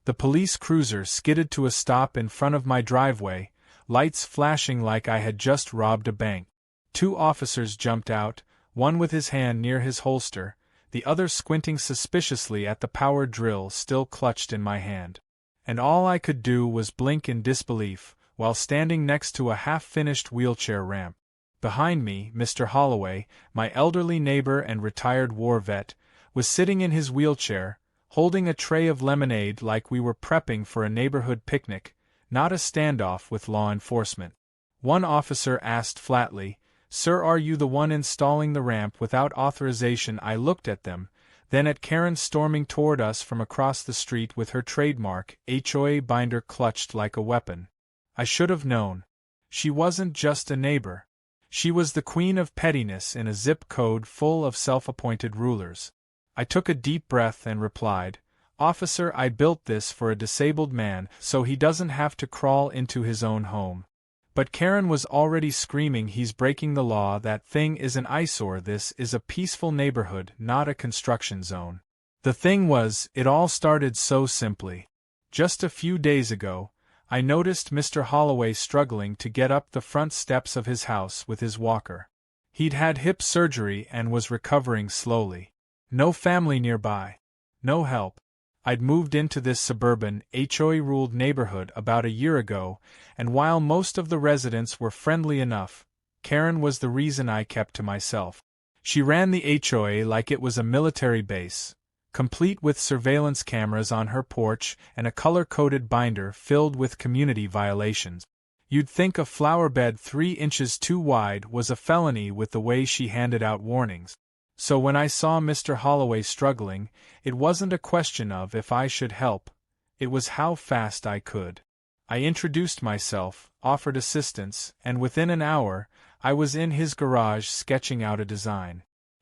The police cruiser skidded to a stop in front of my driveway, lights flashing like I had just robbed a bank. 2 officers jumped out, one with his hand near his holster, the other squinting suspiciously at the power drill still clutched in my hand. And all I could do was blink in disbelief, while standing next to a half-finished wheelchair ramp. Behind me, Mr. Holloway, my elderly neighbor and retired war vet, was sitting in his wheelchair, holding a tray of lemonade like we were prepping for a neighborhood picnic, not a standoff with law enforcement. One officer asked flatly, "Sir, are you the one installing the ramp without authorization?" I looked at them, then at Karen storming toward us from across the street with her trademark HOA binder clutched like a weapon. I should have known. She wasn't just a neighbor. She was the queen of pettiness in a zip code full of self-appointed rulers. I took a deep breath and replied, "Officer, I built this for a disabled man so he doesn't have to crawl into his own home." But Karen was already screaming, "He's breaking the law, that thing is an eyesore, this is a peaceful neighborhood, not a construction zone." The thing was, it all started so simply. Just a few days ago, I noticed Mr. Holloway struggling to get up the front steps of his house with his walker. He'd had hip surgery and was recovering slowly. No family nearby. No help. I'd moved into this suburban, HOA-ruled neighborhood about a year ago, and while most of the residents were friendly enough, Karen was the reason I kept to myself. She ran the HOA like it was a military base, complete with surveillance cameras on her porch and a color-coded binder filled with community violations. You'd think a flower bed 3 inches too wide was a felony with the way she handed out warnings. So when I saw Mr. Holloway struggling, it wasn't a question of if I should help, it was how fast I could. I introduced myself, offered assistance, and within an hour, I was in his garage sketching out a design.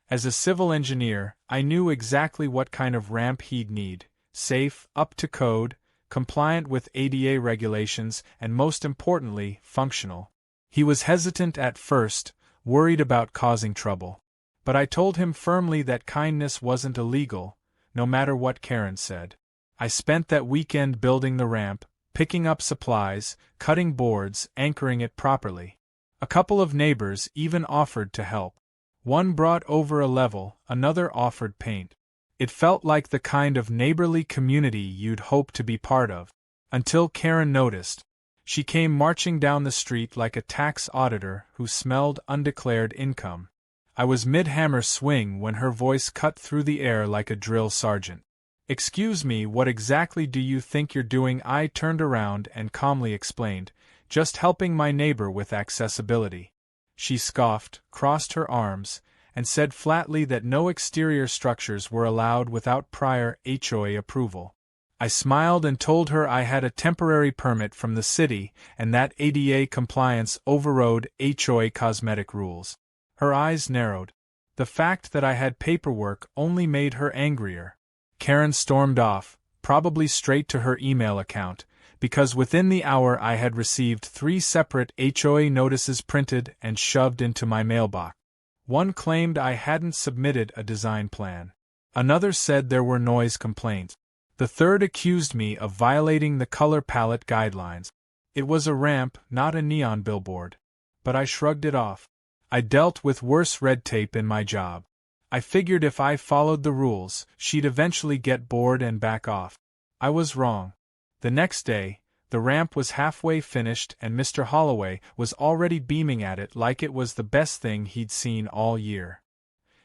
As a civil engineer, I knew exactly what kind of ramp he'd need: safe, up to code, compliant with ADA regulations, and most importantly, functional. He was hesitant at first, worried about causing trouble. But I told him firmly that kindness wasn't illegal, no matter what Karen said. I spent that weekend building the ramp, picking up supplies, cutting boards, anchoring it properly. A couple of neighbors even offered to help. One brought over a level, another offered paint. It felt like the kind of neighborly community you'd hope to be part of. Until Karen noticed. She came marching down the street like a tax auditor who smelled undeclared income. I was mid-hammer swing when her voice cut through the air like a drill sergeant. "Excuse me, what exactly do you think you're doing?" I turned around and calmly explained, "Just helping my neighbor with accessibility." She scoffed, crossed her arms, and said flatly that no exterior structures were allowed without prior HOA approval. I smiled and told her I had a temporary permit from the city and that ADA compliance overrode HOA cosmetic rules. Her eyes narrowed. The fact that I had paperwork only made her angrier. Karen stormed off, probably straight to her email account, because within the hour I had received 3 separate HOA notices printed and shoved into my mailbox. One claimed I hadn't submitted a design plan. Another said there were noise complaints. The third accused me of violating the color palette guidelines. It was a ramp, not a neon billboard. But I shrugged it off. I dealt with worse red tape in my job. I figured if I followed the rules, she'd eventually get bored and back off. I was wrong. The next day, the ramp was halfway finished and Mr. Holloway was already beaming at it like it was the best thing he'd seen all year.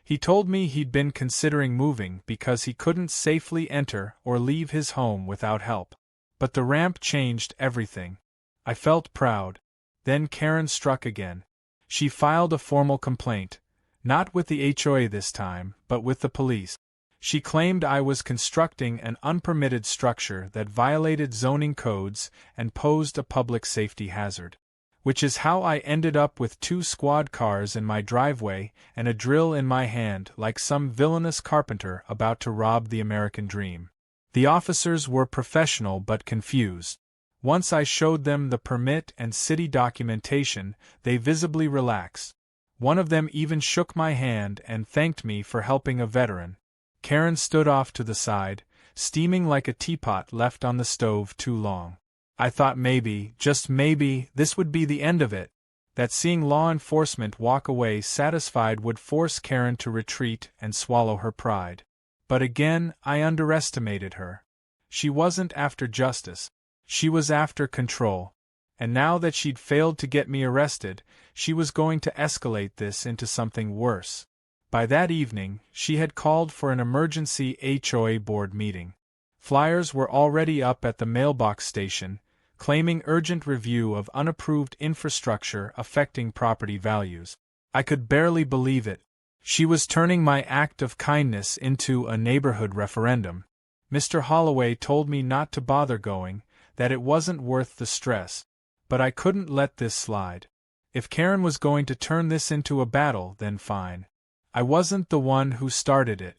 He told me he'd been considering moving because he couldn't safely enter or leave his home without help. But the ramp changed everything. I felt proud. Then Karen struck again. She filed a formal complaint, not with the HOA this time, but with the police. She claimed I was constructing an unpermitted structure that violated zoning codes and posed a public safety hazard. Which is how I ended up with 2 squad cars in my driveway and a drill in my hand like some villainous carpenter about to rob the American dream. The officers were professional but confused. Once I showed them the permit and city documentation, they visibly relaxed. One of them even shook my hand and thanked me for helping a veteran. Karen stood off to the side, steaming like a teapot left on the stove too long. I thought maybe, just maybe, this would be the end of it, that seeing law enforcement walk away satisfied would force Karen to retreat and swallow her pride. But again, I underestimated her. She wasn't after justice. She was after control. And now that she'd failed to get me arrested, she was going to escalate this into something worse. By that evening, she had called for an emergency HOA board meeting. Flyers were already up at the mailbox station, claiming urgent review of unapproved infrastructure affecting property values. I could barely believe it. She was turning my act of kindness into a neighborhood referendum. Mr. Holloway told me not to bother going, that it wasn't worth the stress. But I couldn't let this slide. If Karen was going to turn this into a battle, then fine. I wasn't the one who started it.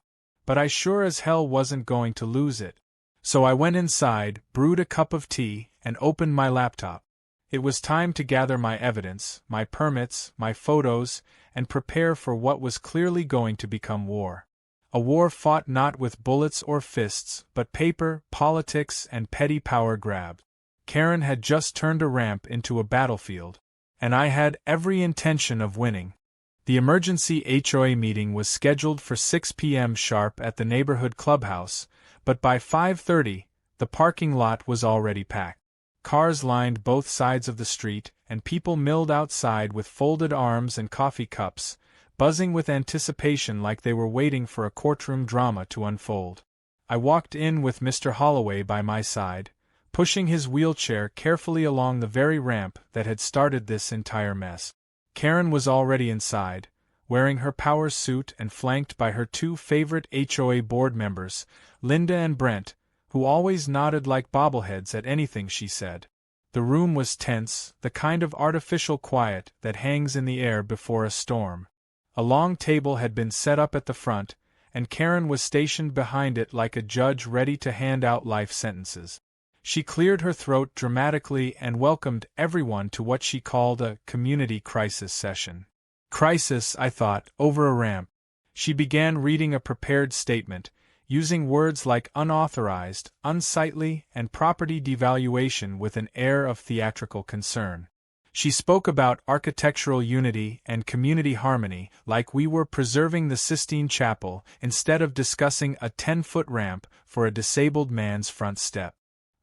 But I sure as hell wasn't going to lose it. So I went inside, brewed a cup of tea, and opened my laptop. It was time to gather my evidence, my permits, my photos, and prepare for what was clearly going to become war. A war fought not with bullets or fists, but paper, politics, and petty power grabs. Karen had just turned a ramp into a battlefield, and I had every intention of winning. The emergency HOA meeting was scheduled for 6 p.m. sharp at the neighborhood clubhouse, but by 5:30, the parking lot was already packed. Cars lined both sides of the street, and people milled outside with folded arms and coffee cups, buzzing with anticipation like they were waiting for a courtroom drama to unfold. I walked in with Mr. Holloway by my side, pushing his wheelchair carefully along the very ramp that had started this entire mess. Karen was already inside, wearing her power suit and flanked by her two favorite HOA board members, Linda and Brent, who always nodded like bobbleheads at anything she said. The room was tense, the kind of artificial quiet that hangs in the air before a storm. A long table had been set up at the front, and Karen was stationed behind it like a judge ready to hand out life sentences. She cleared her throat dramatically and welcomed everyone to what she called a community crisis session. Crisis, I thought, over a ramp. She began reading a prepared statement, using words like unauthorized, unsightly, and property devaluation with an air of theatrical concern. She spoke about architectural unity and community harmony like we were preserving the Sistine Chapel instead of discussing a 10-foot ramp for a disabled man's front step.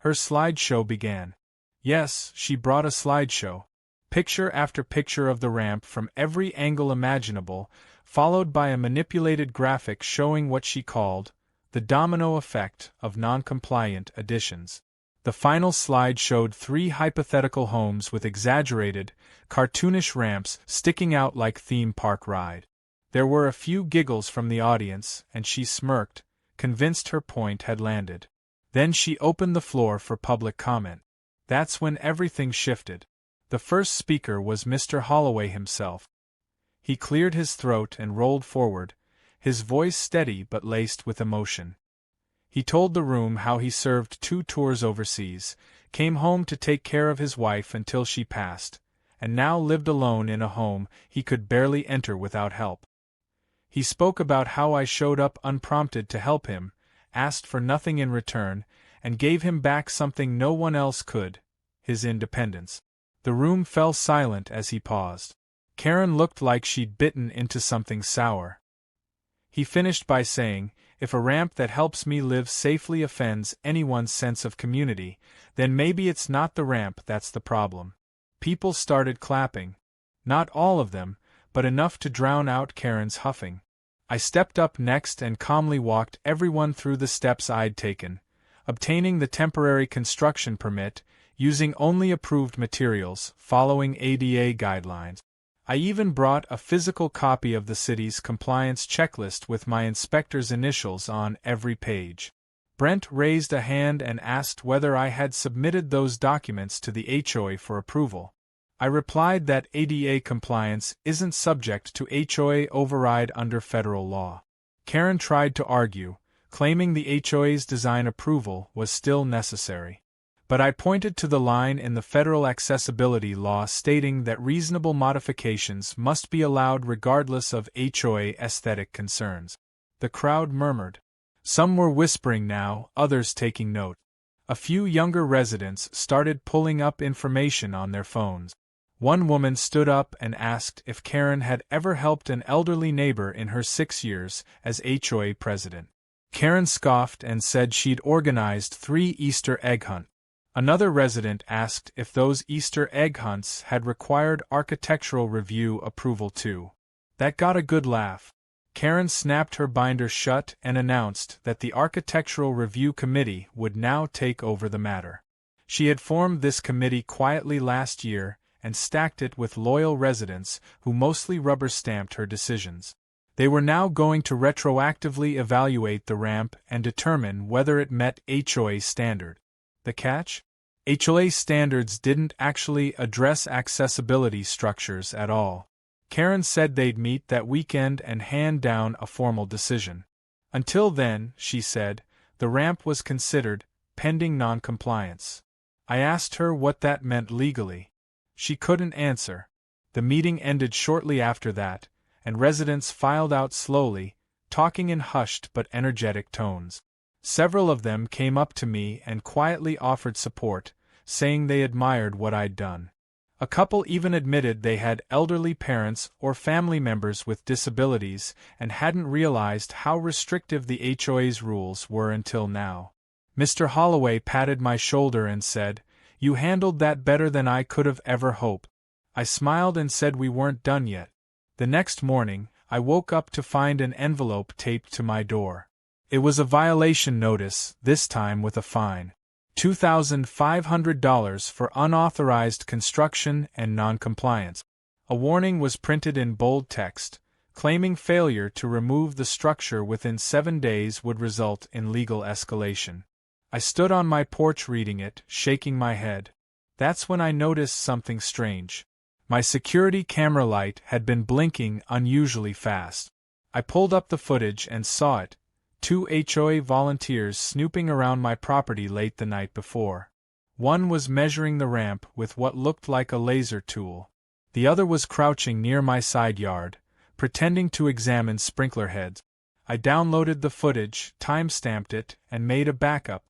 Her slideshow began. Yes, she brought a slideshow. Picture after picture of the ramp from every angle imaginable, followed by a manipulated graphic showing what she called the domino effect of non-compliant additions. The final slide showed 3 hypothetical homes with exaggerated, cartoonish ramps sticking out like theme park ride. There were a few giggles from the audience, and she smirked, convinced her point had landed. Then she opened the floor for public comment. That's when everything shifted. The first speaker was Mr. Holloway himself. He cleared his throat and rolled forward, his voice steady but laced with emotion. He told the room how he served 2 tours overseas, came home to take care of his wife until she passed, and now lived alone in a home he could barely enter without help. He spoke about how I showed up unprompted to help him, asked for nothing in return, and gave him back something no one else could, his independence. The room fell silent as he paused. Karen looked like she'd bitten into something sour. He finished by saying, "If a ramp that helps me live safely offends anyone's sense of community, then maybe it's not the ramp that's the problem." People started clapping. Not all of them, but enough to drown out Karen's huffing. I stepped up next and calmly walked everyone through the steps I'd taken, obtaining the temporary construction permit, using only approved materials, following ADA guidelines. I even brought a physical copy of the city's compliance checklist with my inspector's initials on every page. Brent raised a hand and asked whether I had submitted those documents to the HOA for approval. I replied that ADA compliance isn't subject to HOA override under federal law. Karen tried to argue, claiming the HOA's design approval was still necessary. But I pointed to the line in the federal accessibility law stating that reasonable modifications must be allowed regardless of HOA aesthetic concerns. The crowd murmured. Some were whispering now, others taking note. A few younger residents started pulling up information on their phones. One woman stood up and asked if Karen had ever helped an elderly neighbor in her 6 years as HOA president. Karen scoffed and said she'd organized 3 Easter egg hunts. Another resident asked if those Easter egg hunts had required architectural review approval too. That got a good laugh. Karen snapped her binder shut and announced that the Architectural Review Committee would now take over the matter. She had formed this committee quietly last year and stacked it with loyal residents who mostly rubber-stamped her decisions. They were now going to retroactively evaluate the ramp and determine whether it met HOA standard. The catch? HOA standards didn't actually address accessibility structures at all. Karen said they'd meet that weekend and hand down a formal decision. Until then, she said, the ramp was considered pending non-compliance. I asked her what that meant legally. She couldn't answer. The meeting ended shortly after that, and residents filed out slowly, talking in hushed but energetic tones. Several of them came up to me and quietly offered support, saying they admired what I'd done. A couple even admitted they had elderly parents or family members with disabilities and hadn't realized how restrictive the HOA's rules were until now. Mr. Holloway patted my shoulder and said, "You handled that better than I could have ever hoped." I smiled and said we weren't done yet. The next morning, I woke up to find an envelope taped to my door. It was a violation notice, this time with a fine. $2,500 for unauthorized construction and noncompliance. A warning was printed in bold text, claiming failure to remove the structure within 7 days would result in legal escalation. I stood on my porch reading it, shaking my head. That's when I noticed something strange. My security camera light had been blinking unusually fast. I pulled up the footage and saw it. 2 HOA volunteers snooping around my property late the night before. One was measuring the ramp with what looked like a laser tool. The other was crouching near my side yard, pretending to examine sprinkler heads. I downloaded the footage, time-stamped it, and made a backup.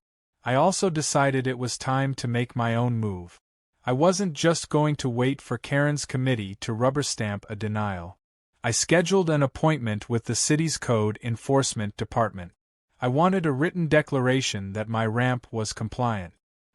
I also decided it was time to make my own move. I wasn't just going to wait for Karen's committee to rubber-stamp a denial. I scheduled an appointment with the city's code enforcement department. I wanted a written declaration that my ramp was compliant.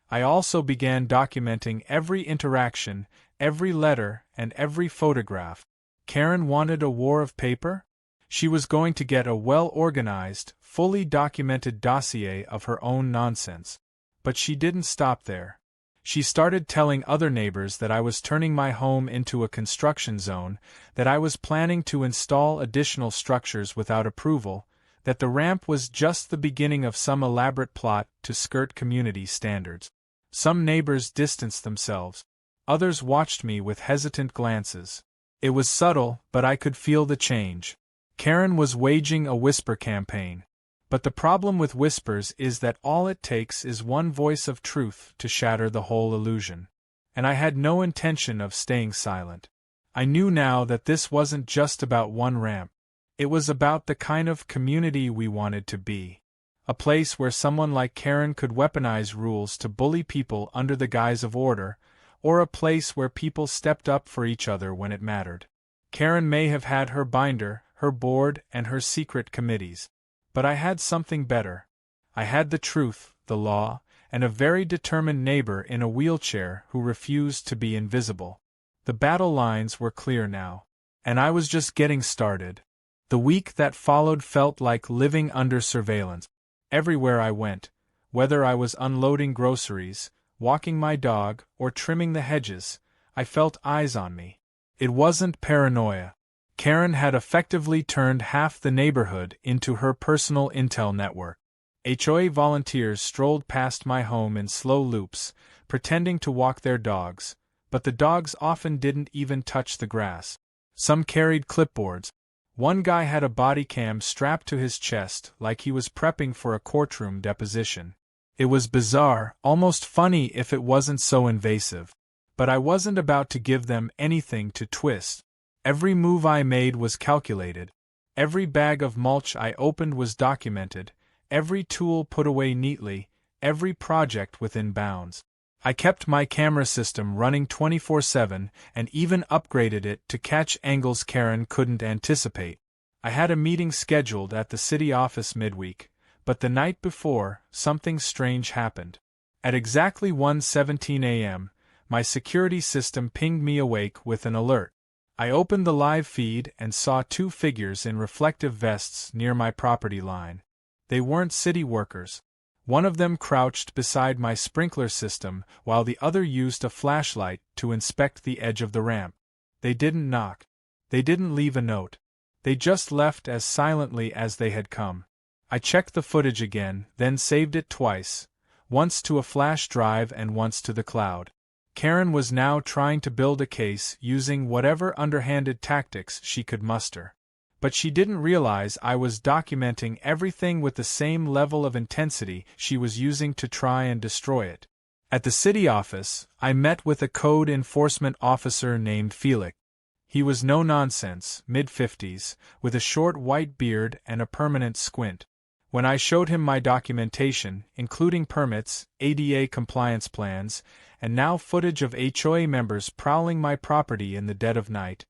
I also began documenting every interaction, every letter, and every photograph. Karen wanted a war of paper? She was going to get a well-organized, fully documented dossier of her own nonsense. But she didn't stop there. She started telling other neighbors that I was turning my home into a construction zone, that I was planning to install additional structures without approval, that the ramp was just the beginning of some elaborate plot to skirt community standards. Some neighbors distanced themselves. Others watched me with hesitant glances. It was subtle, but I could feel the change. Karen was waging a whisper campaign. But the problem with whispers is that all it takes is one voice of truth to shatter the whole illusion. And I had no intention of staying silent. I knew now that this wasn't just about one ramp. It was about the kind of community we wanted to be. A place where someone like Karen could weaponize rules to bully people under the guise of order, or a place where people stepped up for each other when it mattered. Karen may have had her binder, her board, and her secret committees. But I had something better. I had the truth, the law, and a very determined neighbor in a wheelchair who refused to be invisible. The battle lines were clear now. And I was just getting started. The week that followed felt like living under surveillance. Everywhere I went, whether I was unloading groceries, walking my dog, or trimming the hedges, I felt eyes on me. It wasn't paranoia. Karen had effectively turned half the neighborhood into her personal intel network. HOA volunteers strolled past my home in slow loops, pretending to walk their dogs, but the dogs often didn't even touch the grass. Some carried clipboards. One guy had a body cam strapped to his chest like he was prepping for a courtroom deposition. It was bizarre, almost funny if it wasn't so invasive. But I wasn't about to give them anything to twist. Every move I made was calculated. Every bag of mulch I opened was documented. every tool put away neatly, every project within bounds. I kept my camera system running 24/7 and even upgraded it to catch angles Karen couldn't anticipate. I had a meeting scheduled at the city office midweek, but the night before, something strange happened. At exactly 1:17 a.m., my security system pinged me awake with an alert. I opened the live feed and saw two figures in reflective vests near my property line. They weren't city workers. One of them crouched beside my sprinkler system while the other used a flashlight to inspect the edge of the ramp. They didn't knock. They didn't leave a note. They just left as silently as they had come. I checked the footage again, then saved it twice, once to a flash drive and once to the cloud. Karen was now trying to build a case using whatever underhanded tactics she could muster. But she didn't realize I was documenting everything with the same level of intensity she was using to try and destroy it. At the city office, I met with a code enforcement officer named Felix. He was no-nonsense, mid-50s, with a short white beard and a permanent squint. When I showed him my documentation, including permits, ADA compliance plans, and now footage of HOA members prowling my property in the dead of night,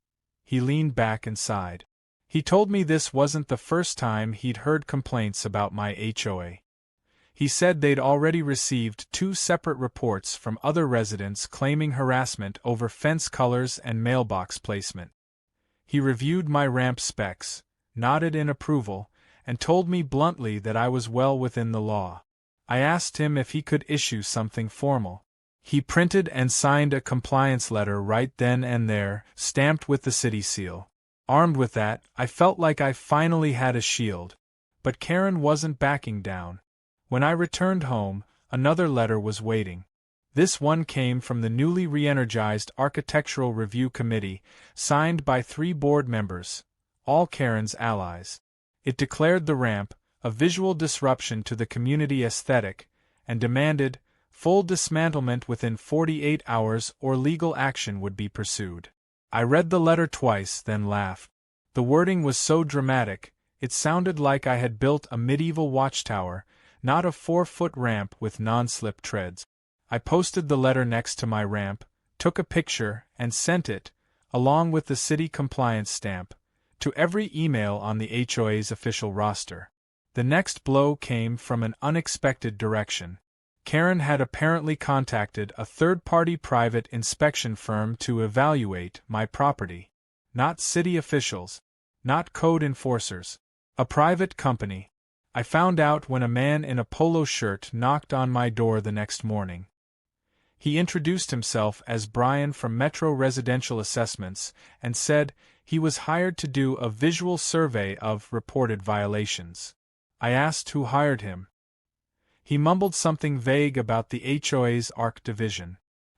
he leaned back and sighed. He told me this wasn't the first time he'd heard complaints about my HOA. He said they'd already received 2 separate reports from other residents claiming harassment over fence colors and mailbox placement. He reviewed my ramp specs, nodded in approval, and told me bluntly that I was well within the law. I asked him if he could issue something formal. He printed and signed a compliance letter right then and there, stamped with the city seal. Armed with that, I felt like I finally had a shield. But Karen wasn't backing down. When I returned home, another letter was waiting. This one came from the newly re-energized Architectural Review Committee, signed by 3 board members, all Karen's allies. It declared the ramp a visual disruption to the community aesthetic and demanded full dismantlement within 48 hours or legal action would be pursued. I read the letter twice, then laughed. The wording was so dramatic, it sounded like I had built a medieval watchtower, not a 4-foot ramp with non-slip treads. I posted the letter next to my ramp, took a picture, and sent it, along with the city compliance stamp, to every email on the HOA's official roster. The next blow came from an unexpected direction. Karen had apparently contacted a third-party private inspection firm to evaluate my property. Not city officials. Not code enforcers. A private company. I found out when a man in a polo shirt knocked on my door the next morning. He introduced himself as Brian from Metro Residential Assessments and said he was hired to do a visual survey of reported violations. I asked who hired him. He mumbled something vague about the HOA's ARC division.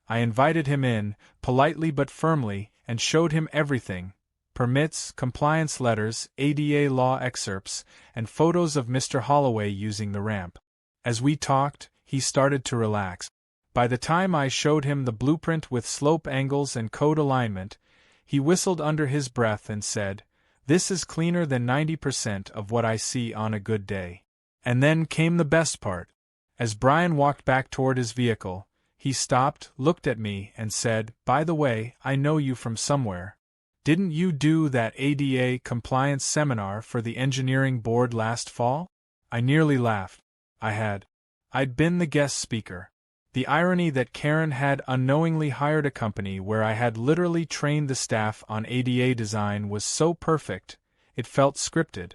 I invited him in, politely but firmly, and showed him everything: permits, compliance letters, ADA law excerpts, and photos of Mr. Holloway using the ramp. As we talked, he started to relax. By the time I showed him the blueprint with slope angles and code alignment, he whistled under his breath and said, "This is cleaner than 90% of what I see on a good day." And then came the best part. As Brian walked back toward his vehicle, he stopped, looked at me, and said, "By the way, I know you from somewhere. Didn't you do that ADA compliance seminar for the engineering board last fall?" I nearly laughed. I had. I'd been the guest speaker. The irony that Karen had unknowingly hired a company where I had literally trained the staff on ADA design was so perfect, it felt scripted.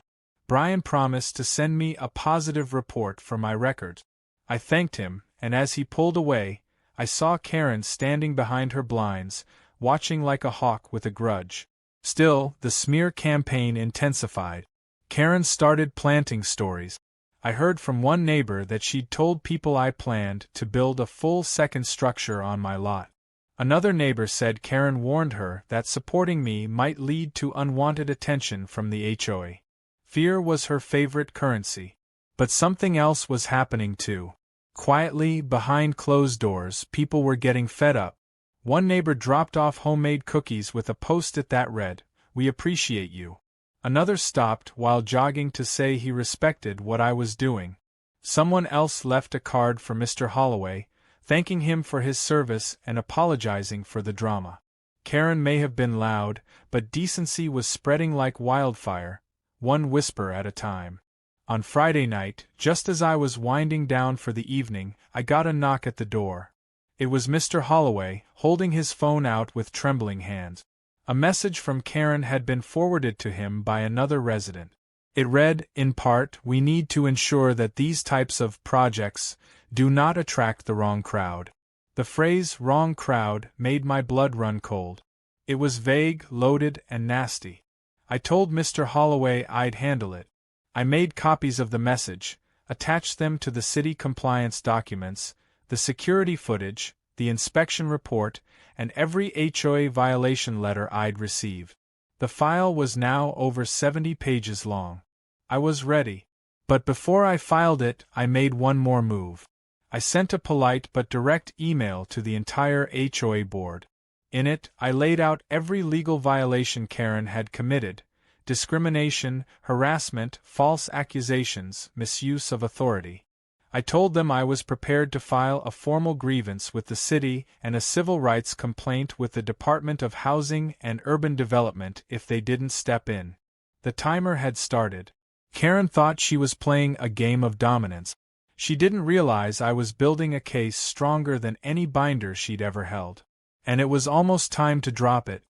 Brian promised to send me a positive report for my record. I thanked him, and as he pulled away, I saw Karen standing behind her blinds, watching like a hawk with a grudge. Still, the smear campaign intensified. Karen started planting stories. I heard from one neighbor that she'd told people I planned to build a full second structure on my lot. Another neighbor said Karen warned her that supporting me might lead to unwanted attention from the HOA. Fear was her favorite currency. But something else was happening too. Quietly, behind closed doors, people were getting fed up. One neighbor dropped off homemade cookies with a post-it that read, "We appreciate you." Another stopped while jogging to say he respected what I was doing. Someone else left a card for Mr. Holloway, thanking him for his service and apologizing for the drama. Karen may have been loud, but decency was spreading like wildfire, one whisper at a time. On Friday night, just as I was winding down for the evening, I got a knock at the door. It was Mr. Holloway, holding his phone out with trembling hands. A message from Karen had been forwarded to him by another resident. It read, in part, "We need to ensure that these types of projects do not attract the wrong crowd." The phrase "wrong crowd" made my blood run cold. It was vague, loaded, and nasty. I told Mr. Holloway I'd handle it. I made copies of the message, attached them to the city compliance documents, the security footage, the inspection report, and every HOA violation letter I'd received. The file was now over 70 pages long. I was ready. But before I filed it, I made one more move. I sent a polite but direct email to the entire HOA board. In it, I laid out every legal violation Karen had committed: discrimination, harassment, false accusations, misuse of authority. I told them I was prepared to file a formal grievance with the city and a civil rights complaint with the Department of Housing and Urban Development if they didn't step in. The timer had started. Karen thought she was playing a game of dominance. She didn't realize I was building a case stronger than any binder she'd ever held. And it was almost time to drop it.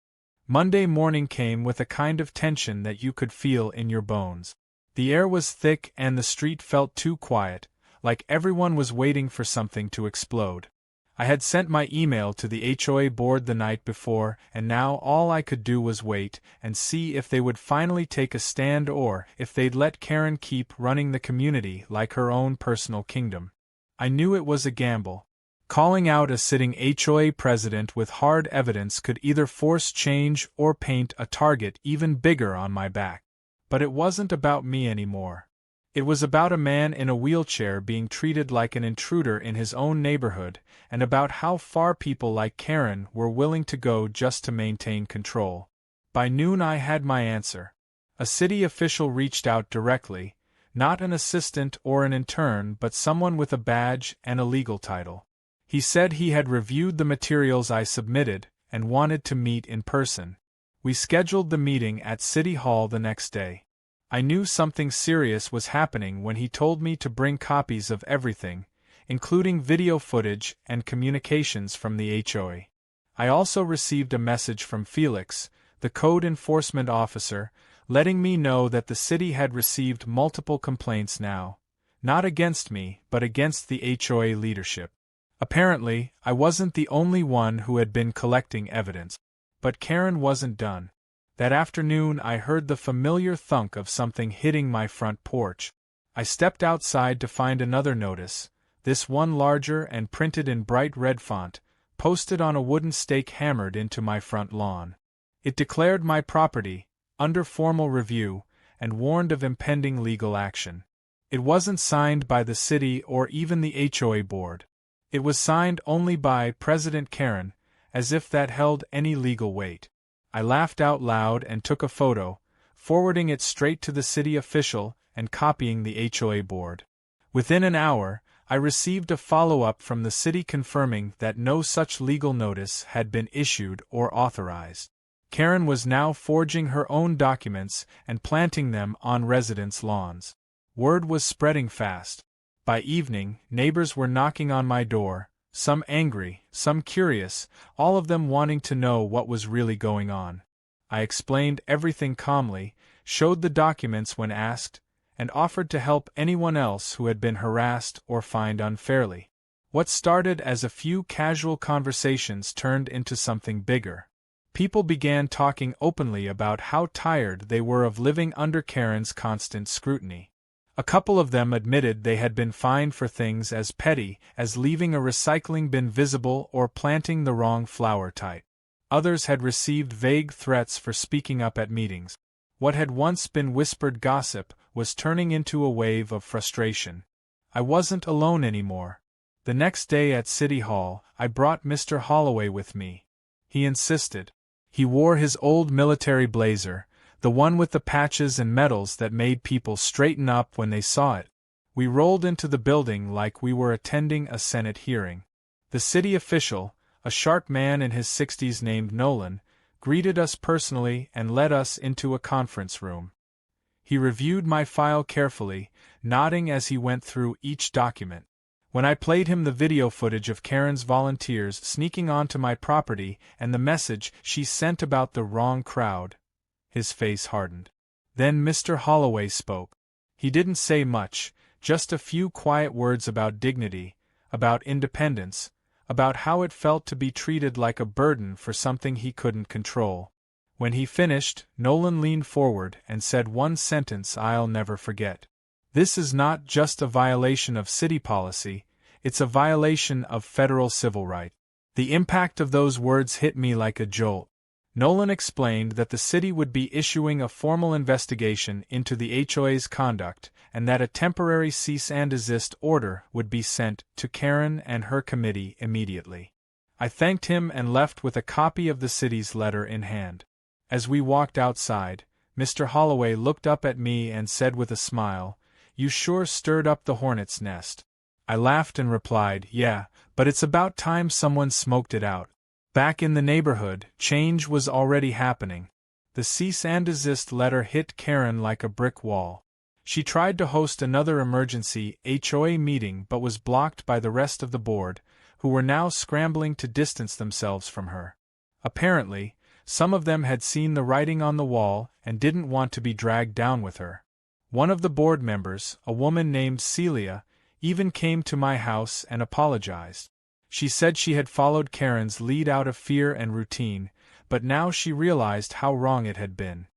Monday morning came with a kind of tension that you could feel in your bones. The air was thick and the street felt too quiet, like everyone was waiting for something to explode. I had sent my email to the HOA board the night before, and now all I could do was wait and see if they would finally take a stand or if they'd let Karen keep running the community like her own personal kingdom. I knew it was a gamble. Calling out a sitting HOA president with hard evidence could either force change or paint a target even bigger on my back. But it wasn't about me anymore. It was about a man in a wheelchair being treated like an intruder in his own neighborhood, and about how far people like Karen were willing to go just to maintain control. By noon I had my answer. A city official reached out directly, not an assistant or an intern but someone with a badge and a legal title. He said he had reviewed the materials I submitted and wanted to meet in person. We scheduled the meeting at City Hall the next day. I knew something serious was happening when he told me to bring copies of everything, including video footage and communications from the HOA. I also received a message from Felix, the code enforcement officer, letting me know that the city had received multiple complaints now, not against me but against the HOA leadership. Apparently, I wasn't the only one who had been collecting evidence. But Karen wasn't done. That afternoon I heard the familiar thunk of something hitting my front porch. I stepped outside to find another notice, this one larger and printed in bright red font, posted on a wooden stake hammered into my front lawn. It declared my property, under formal review, and warned of impending legal action. It wasn't signed by the city or even the HOA board. It was signed only by President Karen, as if that held any legal weight. I laughed out loud and took a photo, forwarding it straight to the city official and copying the HOA board. Within an hour, I received a follow-up from the city confirming that no such legal notice had been issued or authorized. Karen was now forging her own documents and planting them on residents' lawns. Word was spreading fast. By evening, neighbors were knocking on my door, some angry, some curious, all of them wanting to know what was really going on. I explained everything calmly, showed the documents when asked, and offered to help anyone else who had been harassed or fined unfairly. What started as a few casual conversations turned into something bigger. People began talking openly about how tired they were of living under Karen's constant scrutiny. A couple of them admitted they had been fined for things as petty as leaving a recycling bin visible or planting the wrong flower type. Others had received vague threats for speaking up at meetings. What had once been whispered gossip was turning into a wave of frustration. I wasn't alone anymore. The next day at City Hall, I brought Mr. Holloway with me. He insisted. He wore his old military blazer, the one with the patches and medals that made people straighten up when they saw it. We rolled into the building like we were attending a Senate hearing. The city official, a sharp man in his 60s named Nolan, greeted us personally and led us into a conference room. He reviewed my file carefully, nodding as he went through each document. When I played him the video footage of Karen's volunteers sneaking onto my property and the message she sent about the wrong crowd, his face hardened. Then Mr. Holloway spoke. He didn't say much, just a few quiet words about dignity, about independence, about how it felt to be treated like a burden for something he couldn't control. When he finished, Nolan leaned forward and said one sentence I'll never forget. "This is not just a violation of city policy, it's a violation of federal civil rights." The impact of those words hit me like a jolt. Nolan explained that the city would be issuing a formal investigation into the HOA's conduct and that a temporary cease and desist order would be sent to Karen and her committee immediately. I thanked him and left with a copy of the city's letter in hand. As we walked outside, Mr. Holloway looked up at me and said with a smile, "You sure stirred up the hornet's nest." I laughed and replied, "Yeah, but it's about time someone smoked it out." Back in the neighborhood, change was already happening. The cease and desist letter hit Karen like a brick wall. She tried to host another emergency HOA meeting but was blocked by the rest of the board, who were now scrambling to distance themselves from her. Apparently, some of them had seen the writing on the wall and didn't want to be dragged down with her. One of the board members, a woman named Celia, even came to my house and apologized. She said she had followed Karen's lead out of fear and routine, but now she realized how wrong it had been.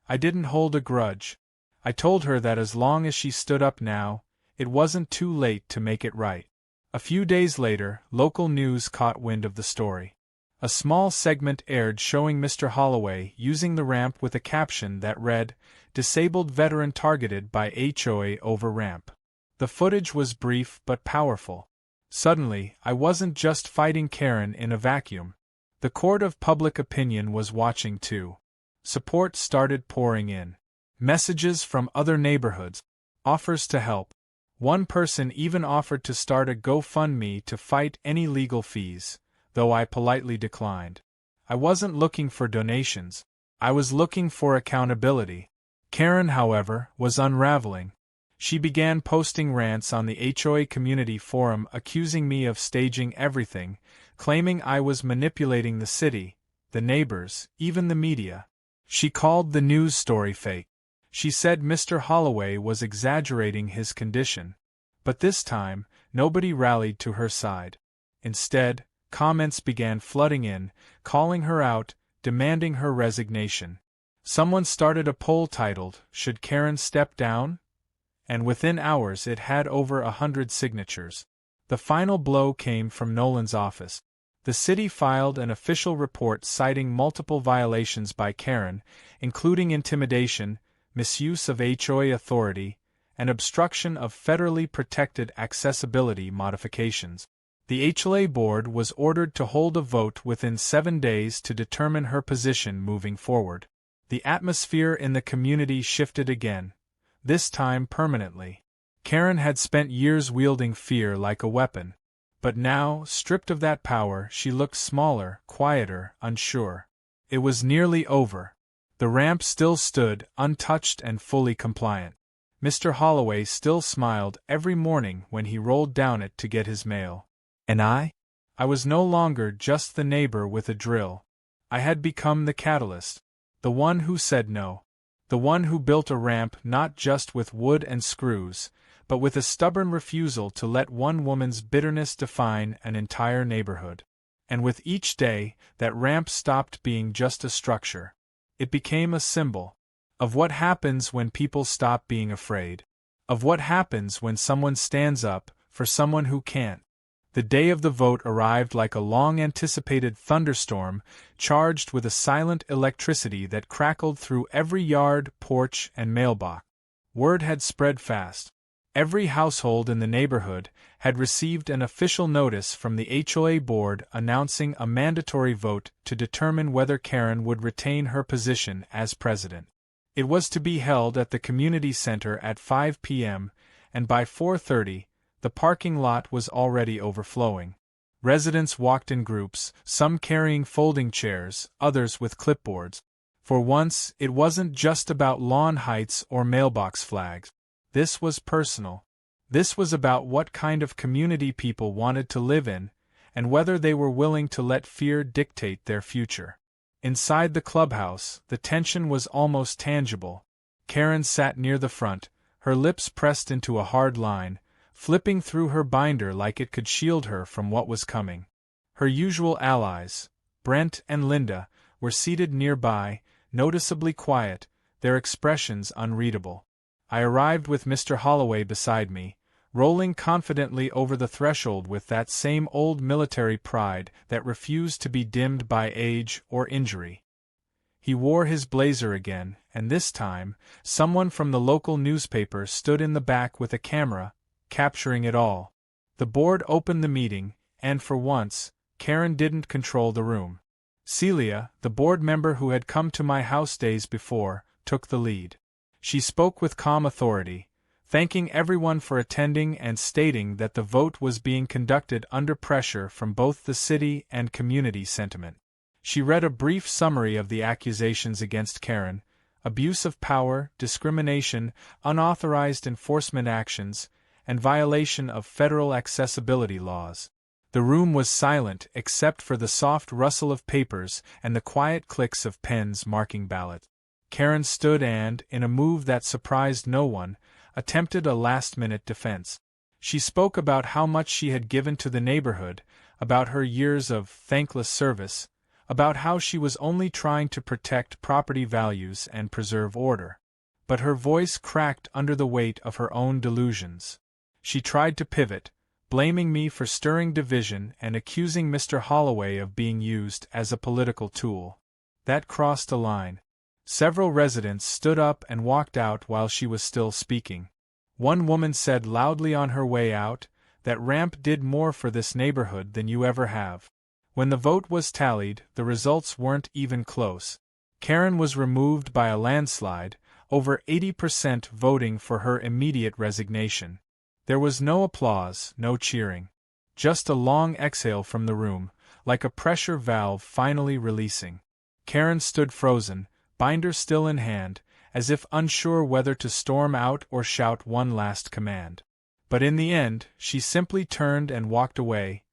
I didn't hold a grudge. I told her that as long as she stood up now, it wasn't too late to make it right. A few days later, local news caught wind of the story. A small segment aired showing Mr. Holloway using the ramp with a caption that read, "Disabled veteran targeted by HOA over ramp." The footage was brief but powerful. Suddenly, I wasn't just fighting Karen in a vacuum. The court of public opinion was watching too. Support started pouring in. Messages from other neighborhoods. Offers to help. One person even offered to start a GoFundMe to fight any legal fees, though I politely declined. I wasn't looking for donations. I was looking for accountability. Karen, however, was unraveling. She began posting rants on the HOA community forum accusing me of staging everything, claiming I was manipulating the city, the neighbors, even the media. She called the news story fake. She said Mr. Holloway was exaggerating his condition. But this time, nobody rallied to her side. Instead, comments began flooding in, calling her out, demanding her resignation. Someone started a poll titled, "Should Karen Step Down?" And within hours it had over 100 signatures. The final blow came from Nolan's office. The city filed an official report citing multiple violations by Karen, including intimidation, misuse of HOA authority, and obstruction of federally protected accessibility modifications. The HOA board was ordered to hold a vote within 7 days to determine her position moving forward. The atmosphere in the community shifted again, this time permanently. Karen had spent years wielding fear like a weapon, but now, stripped of that power, she looked smaller, quieter, unsure. It was nearly over. The ramp still stood, untouched and fully compliant. Mr. Holloway still smiled every morning when he rolled down it to get his mail. And I was no longer just the neighbor with a drill. I had become the catalyst. The one who said no. The one who built a ramp not just with wood and screws, but with a stubborn refusal to let one woman's bitterness define an entire neighborhood. And with each day, that ramp stopped being just a structure. It became a symbol of what happens when people stop being afraid. Of what happens when someone stands up for someone who can't. The day of the vote arrived like a long-anticipated thunderstorm, charged with a silent electricity that crackled through every yard, porch, and mailbox. Word had spread fast. Every household in the neighborhood had received an official notice from the HOA board announcing a mandatory vote to determine whether Karen would retain her position as president. It was to be held at the community center at 5 p.m., and by 4:30, the parking lot was already overflowing. Residents walked in groups, some carrying folding chairs, others with clipboards. For once, it wasn't just about lawn heights or mailbox flags. This was personal. This was about what kind of community people wanted to live in, and whether they were willing to let fear dictate their future. Inside the clubhouse, the tension was almost tangible. Karen sat near the front, her lips pressed into a hard line, flipping through her binder like it could shield her from what was coming. Her usual allies, Brent and Linda, were seated nearby, noticeably quiet, their expressions unreadable. I arrived with Mr. Holloway beside me, rolling confidently over the threshold with that same old military pride that refused to be dimmed by age or injury. He wore his blazer again, and this time, someone from the local newspaper stood in the back with a camera, capturing it all. The board opened the meeting, and for once, Karen didn't control the room. Celia, the board member who had come to my house days before, took the lead. She spoke with calm authority, thanking everyone for attending and stating that the vote was being conducted under pressure from both the city and community sentiment. She read a brief summary of the accusations against Karen: abuse of power, discrimination, unauthorized enforcement actions, and violation of federal accessibility laws. The room was silent except for the soft rustle of papers and the quiet clicks of pens marking ballots. Karen stood and, in a move that surprised no one, attempted a last-minute defense. She spoke about how much she had given to the neighborhood, about her years of thankless service, about how she was only trying to protect property values and preserve order. But her voice cracked under the weight of her own delusions. She tried to pivot, blaming me for stirring division and accusing Mr. Holloway of being used as a political tool. That crossed a line. Several residents stood up and walked out while she was still speaking. One woman said loudly on her way out, "That ramp did more for this neighborhood than you ever have." When the vote was tallied, the results weren't even close. Karen was removed by a landslide, over 80% voting for her immediate resignation. There was no applause, no cheering. Just a long exhale from the room, like a pressure valve finally releasing. Karen stood frozen, binder still in hand, as if unsure whether to storm out or shout one last command. But in the end, she simply turned and walked away,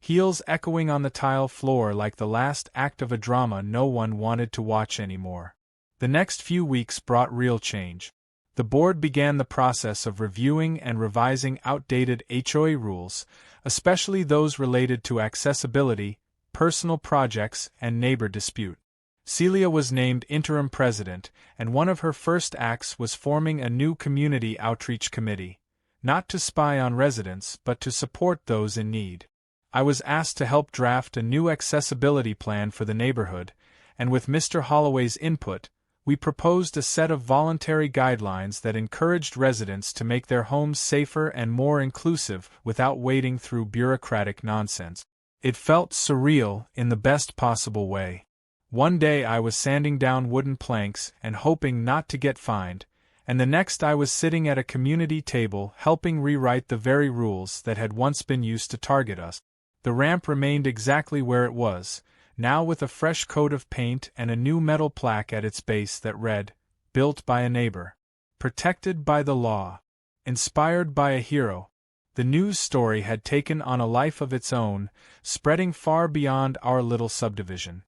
heels echoing on the tile floor like the last act of a drama no one wanted to watch anymore. The next few weeks brought real change. The board began the process of reviewing and revising outdated HOA rules, especially those related to accessibility, personal projects, and neighbor dispute. Celia was named interim president, and one of her first acts was forming a new community outreach committee, not to spy on residents but to support those in need. I was asked to help draft a new accessibility plan for the neighborhood, and with Mr. Holloway's input, we proposed a set of voluntary guidelines that encouraged residents to make their homes safer and more inclusive without wading through bureaucratic nonsense. It felt surreal in the best possible way. One day I was sanding down wooden planks and hoping not to get fined, and the next I was sitting at a community table helping rewrite the very rules that had once been used to target us. The ramp remained exactly where it was, now with a fresh coat of paint and a new metal plaque at its base that read, "Built by a neighbor. Protected by the law. Inspired by a hero." The news story had taken on a life of its own, spreading far beyond our little subdivision.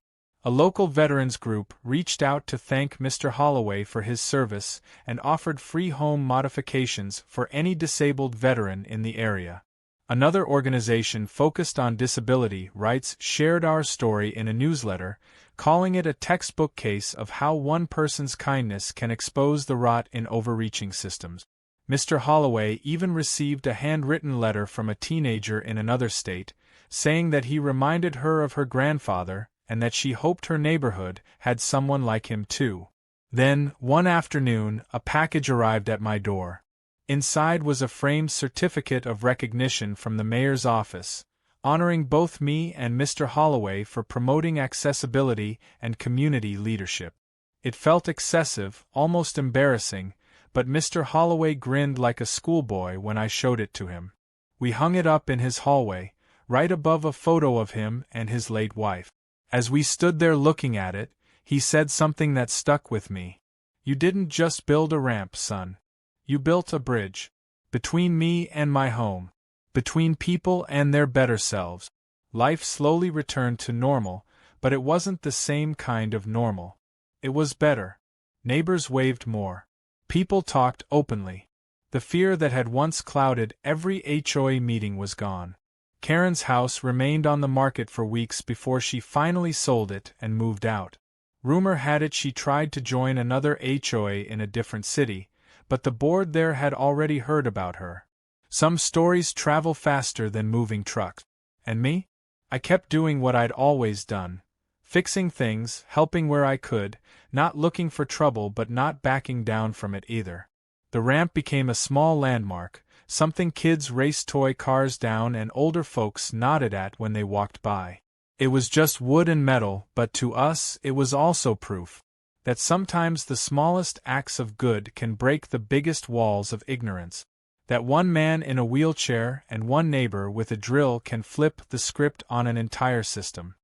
A local veterans group reached out to thank Mr. Holloway for his service and offered free home modifications for any disabled veteran in the area. Another organization focused on disability rights shared our story in a newsletter, calling it a textbook case of how one person's kindness can expose the rot in overreaching systems. Mr. Holloway even received a handwritten letter from a teenager in another state, saying that he reminded her of her grandfather and that she hoped her neighborhood had someone like him too. Then, one afternoon, a package arrived at my door. Inside was a framed certificate of recognition from the mayor's office, honoring both me and Mr. Holloway for promoting accessibility and community leadership. It felt excessive, almost embarrassing, but Mr. Holloway grinned like a schoolboy when I showed it to him. We hung it up in his hallway, right above a photo of him and his late wife. As we stood there looking at it, he said something that stuck with me. "You didn't just build a ramp, son. You built a bridge. Between me and my home. Between people and their better selves." Life slowly returned to normal, but it wasn't the same kind of normal. It was better. Neighbors waved more. People talked openly. The fear that had once clouded every HOA meeting was gone. Karen's house remained on the market for weeks before she finally sold it and moved out. Rumor had it she tried to join another HOA in a different city, but the board there had already heard about her. Some stories travel faster than moving trucks. And me? I kept doing what I'd always done. Fixing things, helping where I could, not looking for trouble but not backing down from it either. The ramp became a small landmark, something kids raced toy cars down and older folks nodded at when they walked by. It was just wood and metal, but to us it was also proof that sometimes the smallest acts of good can break the biggest walls of ignorance. That one man in a wheelchair and one neighbor with a drill can flip the script on an entire system.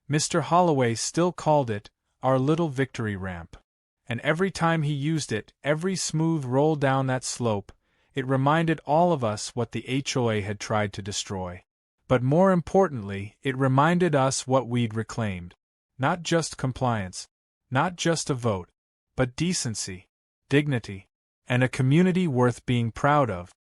Mr. Holloway still called it our little victory ramp. And every time he used it, every smooth roll down that slope, it reminded all of us what the HOA had tried to destroy. But more importantly, it reminded us what we'd reclaimed. Not just compliance, not just a vote, but decency, dignity, and a community worth being proud of.